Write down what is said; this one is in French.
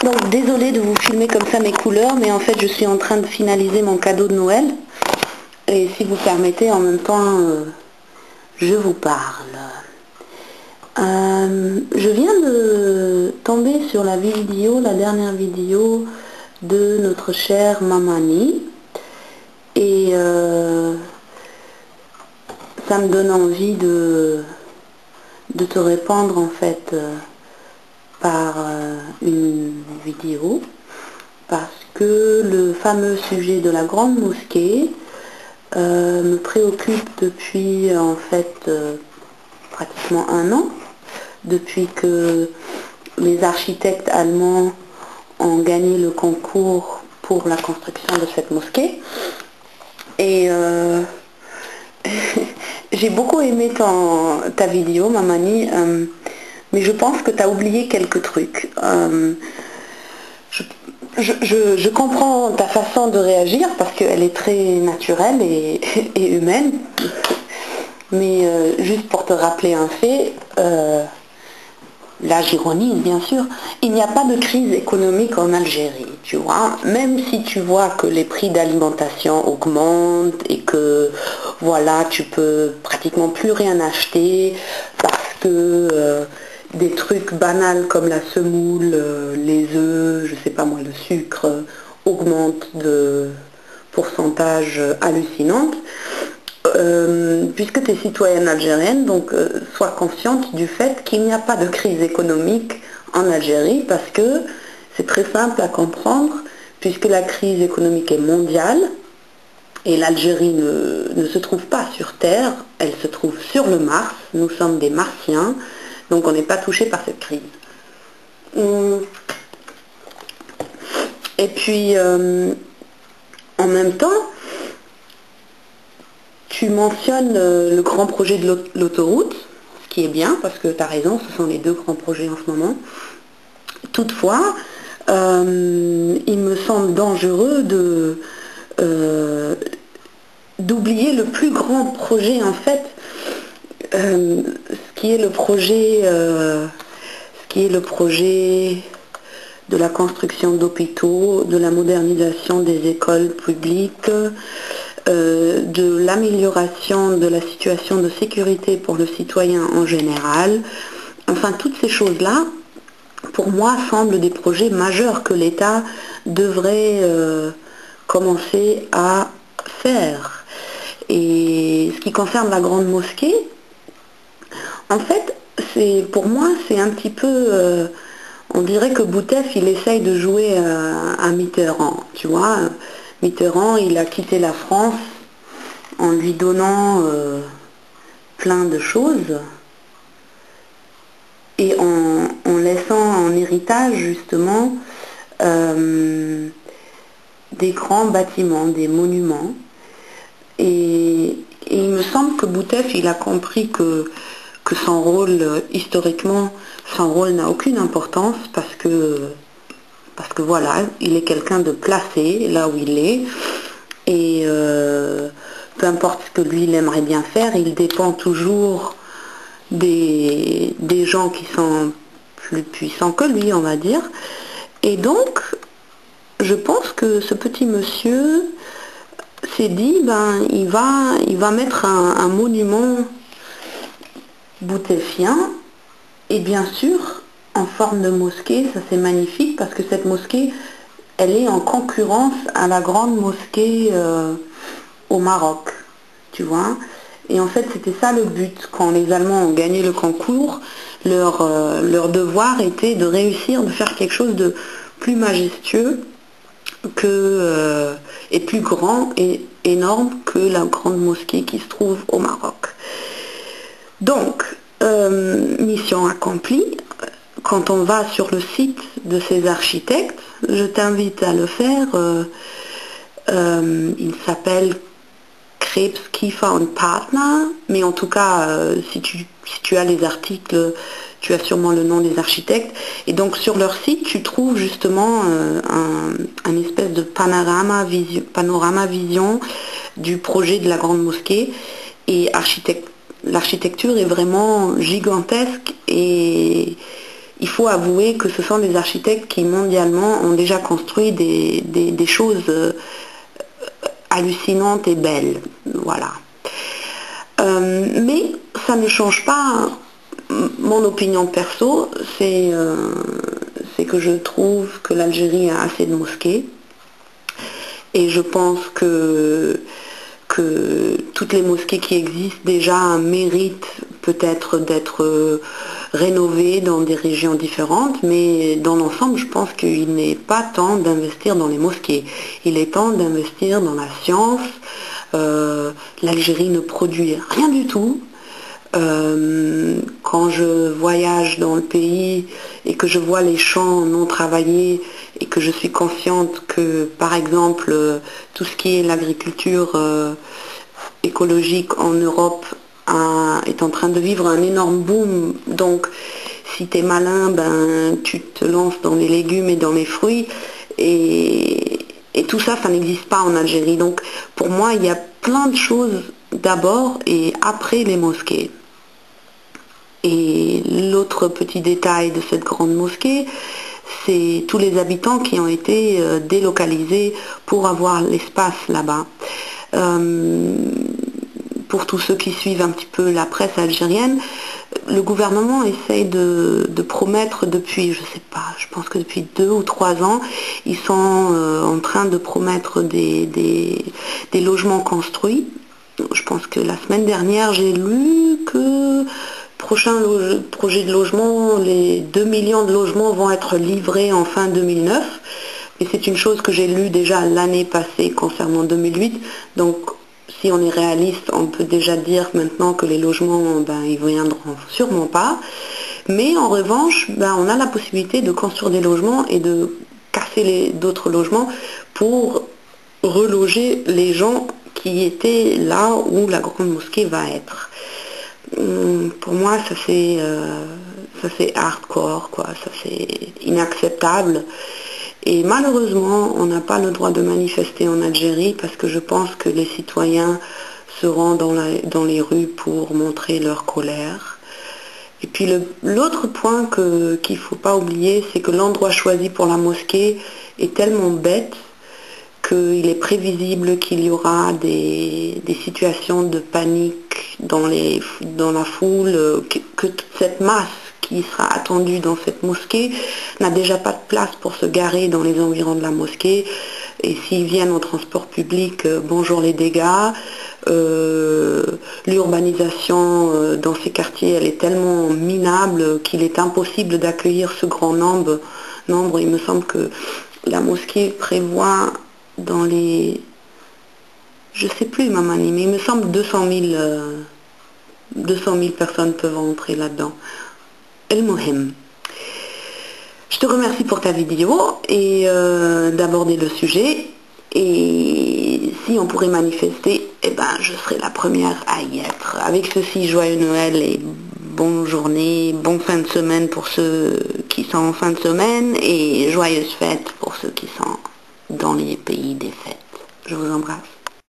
Donc désolée de vous filmer comme ça mes couleurs, mais en fait je suis en train de finaliser mon cadeau de Noël. Et si vous permettez, en même temps, je vous parle. Je viens de tomber sur la dernière vidéo de notre chère Mamani. Et ça me donne envie de te répondre en fait par une vidéo. Parce que le fameux sujet de la grande mosquée me préoccupe depuis en fait pratiquement un an, depuis que les architectes allemands ont gagné le concours pour la construction de cette mosquée. Et j'ai beaucoup aimé ta vidéo, Mamani, mais je pense que tu as oublié quelques trucs. Je comprends ta façon de réagir parce qu'elle est très naturelle et humaine. Mais juste pour te rappeler un fait, là j'ironise bien sûr, il n'y a pas de crise économique en Algérie, tu vois. Même si tu vois que les prix d'alimentation augmentent et que voilà, tu peux pratiquement plus rien acheter parce que des trucs banals comme la semoule, les œufs, je sais pas moi, le sucre augmentent de pourcentage hallucinant. Puisque tu es citoyenne algérienne, donc sois consciente du fait qu'il n'y a pas de crise économique en Algérie parce que c'est très simple à comprendre puisque la crise économique est mondiale et l'Algérie ne se trouve pas sur Terre, elle se trouve sur le Mars, nous sommes des Martiens, donc on n'est pas touché par cette crise. Et puis en même temps, tu mentionnes le grand projet de l'autoroute, ce qui est bien, parce que tu as raison, ce sont les deux grands projets en ce moment. Toutefois, il me semble dangereux d'oublier le plus grand projet, en fait, ce qui est le projet de la construction d'hôpitaux, de la modernisation des écoles publiques, de l'amélioration de la situation de sécurité pour le citoyen en général. Enfin, toutes ces choses-là, pour moi, semblent des projets majeurs que l'État devrait commencer à faire. Et ce qui concerne la grande mosquée, en fait, pour moi, c'est un petit peu... on dirait que Boutef, il essaye de jouer à Mitterrand, tu vois. Mitterrand, il a quitté la France en lui donnant plein de choses et en laissant en héritage justement des grands bâtiments, des monuments. Et il me semble que Boutef, il a compris que son rôle, historiquement, son rôle n'a aucune importance parce que voilà, il est quelqu'un de placé là où il est. Et peu importe ce que lui il aimerait bien faire, il dépend toujours des gens qui sont plus puissants que lui, on va dire. Et donc, je pense que ce petit monsieur s'est dit, ben, il va mettre un monument boutefien, et bien sûr, en forme de mosquée, ça c'est magnifique, parce que cette mosquée, elle est en concurrence à la grande mosquée au Maroc, tu vois. Et en fait, c'était ça le but. Quand les Allemands ont gagné le concours, leur devoir était de réussir, de faire quelque chose de plus majestueux et plus grand et énorme que la grande mosquée qui se trouve au Maroc. Donc, mission accomplie. Quand on va sur le site de ces architectes, je t'invite à le faire. Il s'appelle Krebs, Kiefer und Partner, mais en tout cas, si tu as les articles, tu as sûrement le nom des architectes. Et donc sur leur site, tu trouves justement un espèce de panorama vision du projet de la grande mosquée. Et l'architecture est vraiment gigantesque et il faut avouer que ce sont des architectes qui mondialement ont déjà construit des choses hallucinantes et belles. Voilà. Mais ça ne change pas mon opinion perso, c'est que je trouve que l'Algérie a assez de mosquées et je pense que toutes les mosquées qui existent déjà méritent peut-être d'être rénovées dans des régions différentes, mais dans l'ensemble, je pense qu'il n'est pas temps d'investir dans les mosquées. Il est temps d'investir dans la science. L'Algérie ne produit rien du tout. Quand je voyage dans le pays et que je vois les champs non travaillés et que je suis consciente que, par exemple, tout ce qui est l'agriculture écologique en Europe est en train de vivre un énorme boom. Donc, si tu es malin, ben, tu te lances dans les légumes et dans les fruits. Et tout ça, ça n'existe pas en Algérie. Donc, pour moi, il y a plein de choses d'abord et après les mosquées. Et l'autre petit détail de cette grande mosquée, c'est tous les habitants qui ont été délocalisés pour avoir l'espace là-bas. Pour tous ceux qui suivent un petit peu la presse algérienne, le gouvernement essaye de promettre depuis, je sais pas, je pense que depuis 2 ou 3 ans, ils sont en train de promettre des logements construits. Je pense que la semaine dernière, j'ai lu que prochain projet de logement, les 2 millions de logements vont être livrés en fin 2009. Et c'est une chose que j'ai lue déjà l'année passée concernant 2008. Donc, si on est réaliste, on peut déjà dire maintenant que les logements, ben, ils viendront sûrement pas. Mais en revanche, ben, on a la possibilité de construire des logements et de casser d'autres logements pour reloger les gens qui étaient là où la grande mosquée va être. Pour moi, ça c'est hardcore, quoi. Ça c'est inacceptable. Et malheureusement, on n'a pas le droit de manifester en Algérie parce que je pense que les citoyens se rendent dans les rues pour montrer leur colère. Et puis l'autre point qu'il ne faut pas oublier, c'est que l'endroit choisi pour la mosquée est tellement bête qu'il est prévisible qu'il y aura des situations de panique dans la foule, que toute cette masse qui sera attendue dans cette mosquée n'a déjà pas de place pour se garer dans les environs de la mosquée. Et s'ils viennent en transport public, bonjour les dégâts. L'urbanisation dans ces quartiers, elle est tellement minable qu'il est impossible d'accueillir ce grand nombre. Il me semble que la mosquée prévoit dans les... Je sais plus, Mamani, mais il me semble 200 000 personnes peuvent entrer là-dedans. El Mohim. Je te remercie pour ta vidéo et d'aborder le sujet. Et si on pourrait manifester, eh ben, je serai la première à y être. Avec ceci, joyeux Noël et bonne journée, bonne fin de semaine pour ceux qui sont en fin de semaine et joyeuses fêtes pour ceux qui sont dans les pays des fêtes. Je vous embrasse.